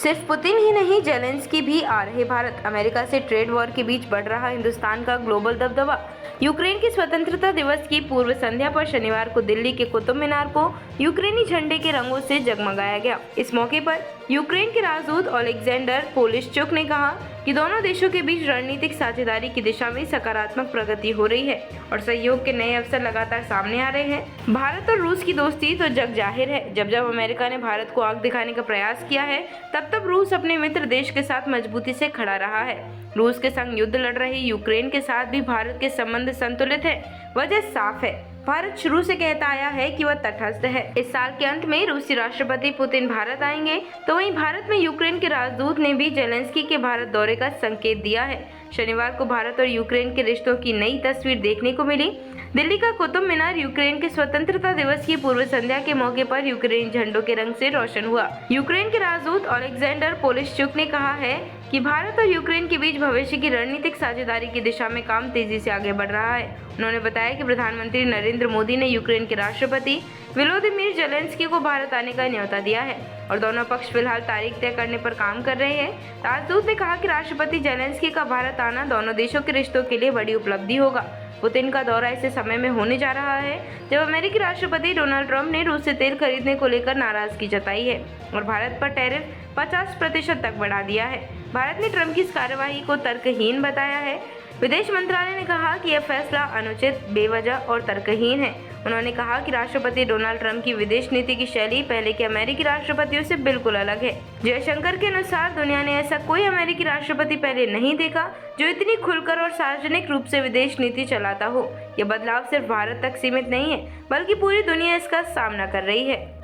सिर्फ पुतिन ही नहीं, जेलेंस्की भी आ रहे भारत। अमेरिका से ट्रेड वॉर के बीच बढ़ रहा हिंदुस्तान का ग्लोबल दबदबा। यूक्रेन के स्वतंत्रता दिवस की पूर्व संध्या पर शनिवार को दिल्ली के कुतुब मीनार को यूक्रेनी झंडे के रंगों से जगमगाया गया। इस मौके पर यूक्रेन के राजदूत ओलेक्जेंडर पोलिशचुक ने कहा कि दोनों देशों के बीच रणनीतिक साझेदारी की दिशा में सकारात्मक प्रगति हो रही है और सहयोग के नए अवसर लगातार सामने आ रहे हैं। भारत और रूस की दोस्ती तो जग जाहिर है। जब जब अमेरिका ने भारत को आंख दिखाने का प्रयास किया है, तब तब रूस अपने मित्र देश के साथ मजबूती से खड़ा रहा है। रूस के संग युद्ध लड़ रही यूक्रेन के साथ भी भारत के संबंध संतुलित है। वजह साफ है, भारत शुरू से कहता आया है कि वह तटस्थ है। इस साल के अंत में रूसी राष्ट्रपति पुतिन भारत आएंगे, तो वहीं भारत में यूक्रेन के राजदूत ने भी जेलेंस्की के भारत दौरे का संकेत दिया है। शनिवार को भारत और यूक्रेन के रिश्तों की नई तस्वीर देखने को मिली। दिल्ली का कुतुब मीनार यूक्रेन के स्वतंत्रता दिवस की पूर्व संध्या के मौके पर यूक्रेनी झंडों के रंग से रोशन हुआ। यूक्रेन के राजदूत ओलेक्जेंडर पोलिशचुक ने कहा है कि भारत और यूक्रेन के बीच भविष्य की रणनीतिक साझेदारी की दिशा में काम तेजी से आगे बढ़ रहा है। उन्होंने बताया कि प्रधानमंत्री नरेंद्र मोदी ने यूक्रेन के राष्ट्रपति वोलोदिमीर जेलेंस्की को भारत आने का न्योता दिया है और दोनों पक्ष फिलहाल तारीख तय करने पर काम कर रहे हैं। राजदूत ने कहा कि राष्ट्रपति जेलेंस्की का भारत आना दोनों देशों के रिश्तों के लिए बड़ी उपलब्धि होगा। पुतिन का दौरा ऐसे समय में होने जा रहा है जब अमेरिकी राष्ट्रपति डोनाल्ड ट्रंप ने रूस से तेल खरीदने को लेकर नाराजगी जताई है और भारत पर टैरिफ 50% तक बढ़ा दिया है। भारत ने ट्रंप की इस कार्यवाही को तर्कहीन बताया है। विदेश मंत्रालय ने कहा कि यह फैसला अनुचित, बेवजह और तर्कहीन है। उन्होंने कहा कि राष्ट्रपति डोनाल्ड ट्रंप की विदेश नीति की शैली पहले के अमेरिकी राष्ट्रपतियों से बिल्कुल अलग है। जयशंकर के अनुसार दुनिया ने ऐसा कोई अमेरिकी राष्ट्रपति पहले नहीं देखा जो इतनी खुलकर और सार्वजनिक रूप से विदेश नीति चलाता हो। यह बदलाव सिर्फ भारत तक सीमित नहीं है, बल्कि पूरी दुनिया इसका सामना कर रही है।